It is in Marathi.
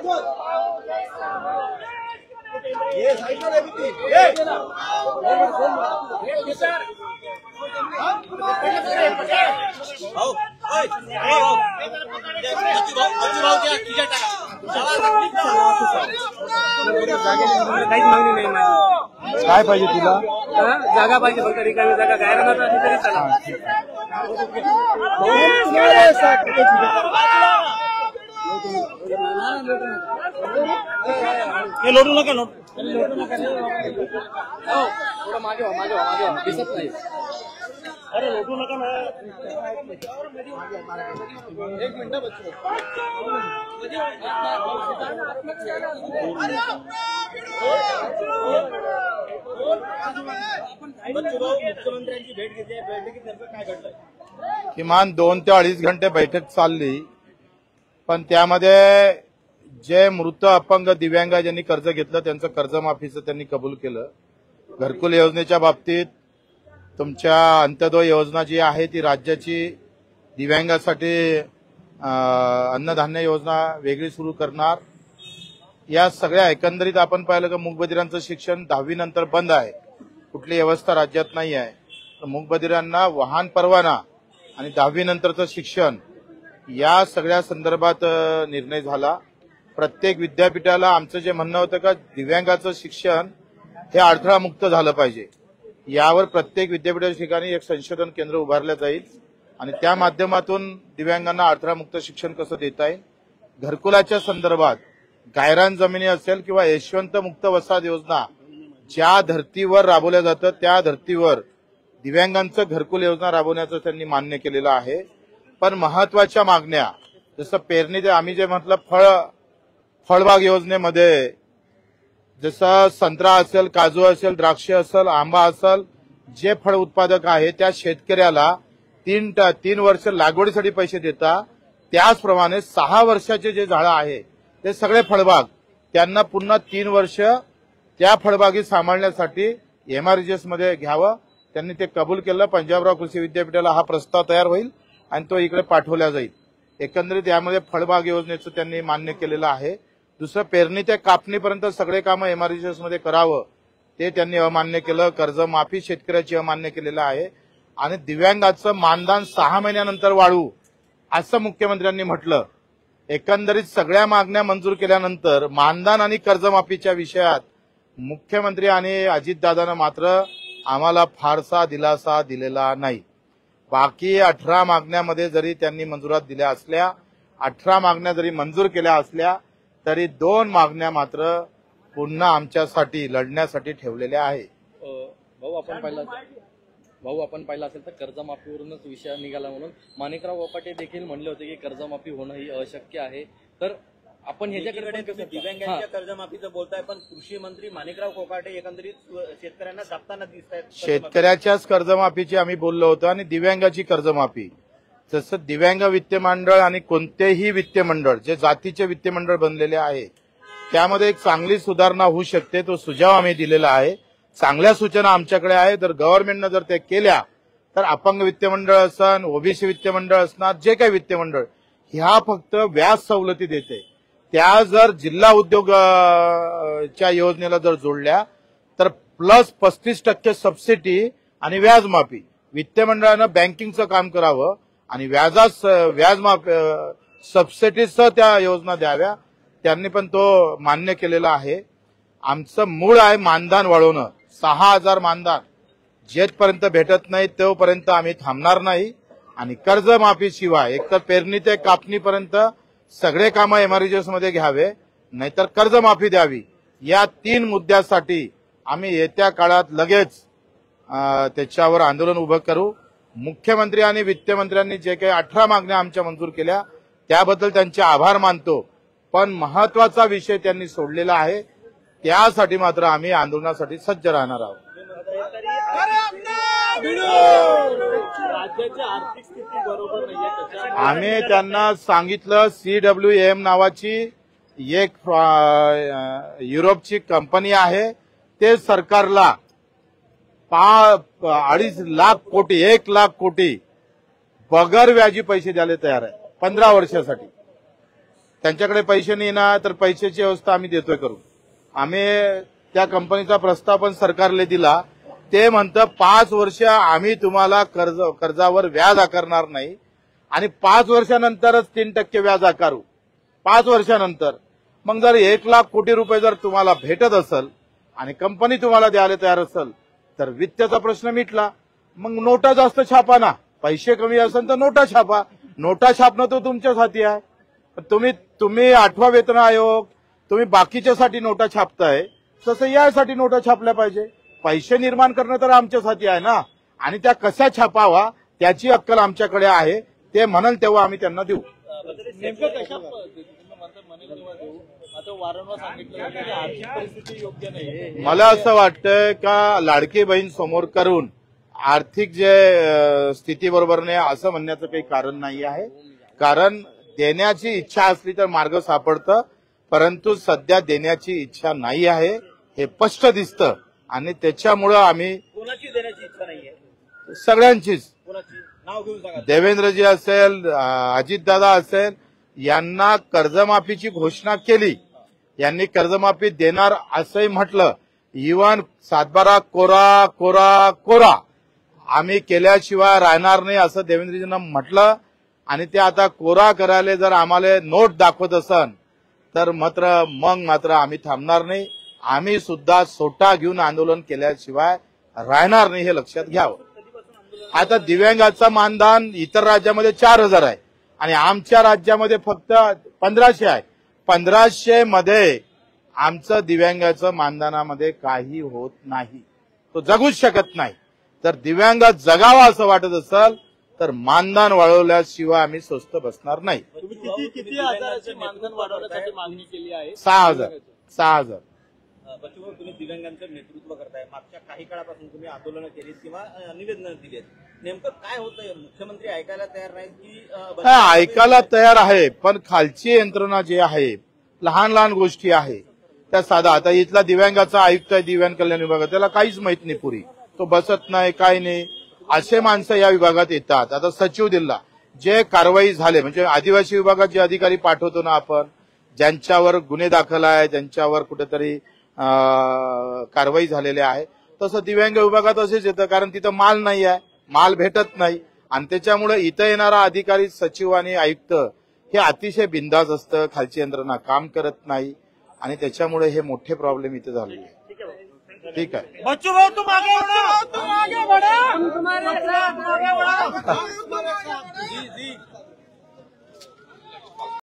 काय पाहिजे तुला? जागा पाहिजे, फक्त रिकामी जागा गायरानात असली तरी चला. हे लोटू नका, थोडं मागे व्हा, दिसत नाही. अरे लोटू नका ना. एक मिनिट बच्चू. मुख्यमंत्र्यांची भेट घेतली, बैठकीत नेमकं काय घडलं? किमान 2 ते 2.5 घंटे बैठक चालली, पण त्यामध्ये जे मृत अपंग दिव्यांग ज्यांनी कर्ज घेतलं त्यांचं कर्जमाफीचं त्यांनी कबूल केलं. घरकुल योजनेच्या बाबतीत तुमच्या अंत्योदय योजना जी आहे ती राज्याची दिव्यांगासाठी अन्नधान्य योजना वेगळी सुरू करणार. या सगळ्या एकंदरीत आपण पाहिलं की मूकबधिरांचं शिक्षण 10वी नंतर बंद आहे, कुठली व्यवस्था राज्यात नाही आहे. तर मूकबधिरांना वाहन परवाना आणि 10वी नंतरचं शिक्षण या सगळ्या संदर्भात निर्णय झाला. प्रत्येक विद्यापीठाला आमचं जे म्हणणं होतं का दिव्यांगाचं शिक्षण हे अडथळामुक्त झालं पाहिजे, यावर प्रत्येक विद्यापीठाच्या ठिकाणी एक संशोधन केंद्र उभारलं जाईल आणि त्या माध्यमातून दिव्यांगांना अडथळामुक्त शिक्षण कसं देता येईल. घरकुलाच्या संदर्भात गायरान जमिनी असेल किंवा यशवंत मुक्त वसाहत योजना ज्या धर्तीवर राबवल्या जातं त्या धर्तीवर दिव्यांगांचं घरकुल योजना राबवण्याचं त्यांनी मान्य केलेलं आहे. पण महत्वाच्या मागण्या जसं पेरणी, आम्ही जे म्हटलं फळबाग योजनेमध्ये जसं संत्रा असेल, काजू असेल, द्राक्ष असेल, आंबा असेल, जे फळ उत्पादक आहे त्या शेतकऱ्याला 3 वर्ष लागवडीसाठी पैसे देता. त्याचप्रमाणे 6 वर्षाचे जे झाडं आहे ते सगळे फळबाग त्यांना पुन्हा 3 वर्ष त्या फळबागी सांभाळण्यासाठी MRGS मध्ये घ्यावं. त्यांनी ते कबूल केलं. पंजाबराव कृषी विद्यापीठाला हा प्रस्ताव तयार होईल आणि तो इकडे पाठवला जाईल. एकंदरीत यामध्ये फळबाग योजनेचं त्यांनी मान्य केलेलं आहे. दुसरं पेरणी ते कापणीपर्यंत सगळे कामं MRGS मध्ये करावं ते त्यांनी अमान्य केलं. कर्जमाफी शेतकऱ्याची अमान्य केलेलं आहे आणि दिव्यांगाचं मानधन 6 महिन्यानंतर वाढवू असं मुख्यमंत्र्यांनी म्हटलं. एकंदरीत सगळ्या मागण्या मंजूर केल्यानंतर मानधन आणि कर्जमाफीच्या विषयात मुख्यमंत्री आणि अजितदादांना मात्र आम्हाला फारसा दिलासा दिलेला नाही. बाकी 18 मागण्यामध्ये जरी त्यांनी मंजुरात दिल्या असल्या, 18 मागण्या जरी मंजूर केल्या असल्या तरी 2 मागण्या मात्र पुन्हा आमच्यासाठी लढण्यासाठी ठेवलेल्या आहे. भाऊ आपण पाहिलं असेल तर कर्जमाफीवरूनच विषय निघाला म्हणून माणिकराव कोकाटे देखील म्हणले होते की कर्जमाफी होणं ही अशक्य आहे. तर आपण ह्याच्याकडे दिव्यांगांच्या कर्जमाफीचं बोलताय, पण कृषी मंत्री माणिकराव कोकाटे एकंदरीत शेतकऱ्यांना दाबताना दिसत आहेत. शेतकऱ्याच्याच कर्जमाफीची आम्ही बोललो होतो आणि दिव्यांगाची कर्जमाफी, जसं दिव्यांग वित्त मंडळ आणि कोणतेही वित्त मंडळ जे जातीचे वित्त मंडळ बनलेले आहे त्यामध्ये एक चांगली सुधारणा होऊ शकते, तो सुझाव आम्ही दिलेला आहे. चांगल्या सूचना आमच्याकडे आहे. जर गव्हर्नमेंटनं जर ते केल्या तर अपंग वित्त मंडळ असन, ओबीसी वित्त मंडळ असणार, जे काही वित्त मंडळ ह्या फक्त व्याज सवलती देते, त्या जर जिल्हा उद्योगच्या योजनेला जर जोडल्या तर प्लस 35% सबसिडी आणि व्याज माफी. वित्त मंडळानं बँकिंगचं काम करावं आणि व्याजमाफ सबसिडीसह त्या योजना द्याव्या. त्यांनी पण तो मान्य केलेला आहे. आमचं मूळ आहे मानधन वाढवणं. 6,000 मानधन जेथपर्यंत भेटत नाही तोपर्यंत आम्ही थांबणार नाही. आणि कर्जमाफीशिवाय एकतर पेरणी ते कापणीपर्यंत सगळे कामं MRGS मध्ये घ्यावे, नाहीतर कर्जमाफी द्यावी. या 3 मुद्द्यासाठी आम्ही येत्या काळात लगेच त्याच्यावर आंदोलन उभं करू. मुख्यमंत्री आणि वित्तमंत्र्यांनी जे काही 18 मागण्या आमच्या मंजूर केल्या त्याबद्दल त्यांचे आभार मानतो, पण महत्वाचा विषय त्यांनी सोडलेला आहे. त्यासाठी मात्र आम्ही आंदोलनासाठी सज्ज राहणार आहोत. राज्याची आर्थिक स्थिती बरोबर नाहीये. आम्ही त्यांना सांगितलं CWM नावाची एक युरोपची कंपनी आहे, ते सरकारला 2.5 लाख कोटी 1 लाख कोटी बगर व्याजी पैसे द्यायला तयार आहे 15 वर्षासाठी. त्यांच्याकडे पैसे नाही ना, तर पैशाची व्यवस्था आम्ही देतोय करून. आम्ही त्या कंपनीचा प्रस्ताव पण सरकारला दिला. ते म्हणतं 5 वर्ष आम्ही तुम्हाला कर्जावर व्याज आकारणार नाही आणि 5 वर्षानंतरच 3% व्याज आकारू. 5 वर्षानंतर मग जर 1 लाख कोटी रुपये जर तुम्हाला भेटत असेल आणि कंपनी तुम्हाला द्यायला तयार असेल तर वित्ताचा प्रश्न मिटला. मग नोटा जास्त छापा ना. पैसे कमी असेल तर नोटा छापा. नोटा छापणं तो तुमच्याच हाती आहे. तुम्ही 8वा वेतन आयोग तुम्ही बाकीच्यासाठी नोटा छापताय, तसं यासाठी नोटा छापल्या पाहिजे. पैसे निर्माण करणं तर आमच्याच हाती आहे ना. आणि त्या कशा छापावा त्याची अक्कल आमच्याकडे आहे. ते म्हणाल तेव्हा आम्ही त्यांना देऊ. नेमकं कशा पद्धतीने म्हणतात म्हणेल तेव्हा देऊ. आता वारंवार सांगितलं जातं की आर्थिक परिस्थिती योग्य नाही. मला असं वाटतं का लाडकी बहीण समोर करून आर्थिक जे स्थिती बरोबर नाही असं म्हणण्याचं काही कारण नाही आहे. कारण देण्याची इच्छा असली तर मार्ग सापडतं, परंतु सध्या देण्याची इच्छा नाही आहे हे स्पष्ट दिसतं. आणि त्याच्यामुळं आम्ही कोणाची देण्याची इच्छा नाहीये, सगळ्यांचीच, कोणाची नाव घेऊन सांगा. देवेंद्रजी असेल, अजितदादा असेल, यांना कर्जमाफीची घोषणा केली. यांनी कर्जमाफी देणार असंही म्हटलं. इव्हन 7/12 कोरा कोरा कोरा आम्ही केल्याशिवाय राहणार नाही असं देवेंद्रजींना म्हटलं. आणि ते आता कोरा करायला जर आम्हाला नोट दाखवत असन तर मात्र आम्ही थांबणार नाही. आम्ही सुद्धा सोटा घेऊन आंदोलन केल्याशिवाय राहणार नाही हे लक्षात घ्यावं. आता दिव्यांगाचं मानधन इतर राज्यामध्ये 4,000 आहे आणि आमच्या राज्यामध्ये फक्त 1,500 आहे. 1,500 मध्ये आमचं दिव्यांगाचं मानधनामध्ये काही होत नाही. तो जगूच शकत नाही. तर दिव्यांग जगावा असं वाटत असेल तर मानधन वाढवल्याशिवाय आम्ही स्वस्त बसणार नाही. तुम्ही किती हजाराचे मानधन वाढवण्यासाठी मागणी केली आहे? 6,000. बच्चूभाऊ, तुम्ही दिव्यांगांचं नेतृत्व करताय. मागच्या काही काळापासून तुम्ही आंदोलनं केलीत किंवा निवेदनं दिलीत. नेमकं काय होतंय? मुख्यमंत्री ऐकायला तयार नाहीत की ऐकायला तयार आहे, पण खालची यंत्रणा जी आहे, लहान लहान गोष्टी आहे त्या साधा. आता इथला दिव्यांगाचा आयुक्त आहे दिव्यांग कल्याण विभागात, त्याला काहीच माहित नाही पुरी. तो बसत नाही, काय नाही. असे माणसं या विभागात येतात. आता सचिव दिला, जे कारवाई झाले म्हणजे आदिवासी विभागात जे अधिकारी पाठवतो ना आपण, ज्यांच्यावर गुन्हे दाखल आहे, ज्यांच्यावर कुठेतरी कारवाई झालेली आहे, तसं दिव्यांग विभागात असेच येतं. कारण तिथं माल नाही आहे, माल भेटत नाही. आणि त्याच्यामुळे इथं येणारा अधिकारी, सचिव आणि आयुक्त हे अतिशय बिंदास असतं. खालची यंत्रणा काम करत नाही आणि त्याच्यामुळे हे मोठे प्रॉब्लेम इथे झालेले आहे. ठीक आहे. बच्चू भाऊ तुम आगे बढ़ो, तुम आगे बढ़ो, हम तुम्हारे साथ आगे बढ़ो. जी जी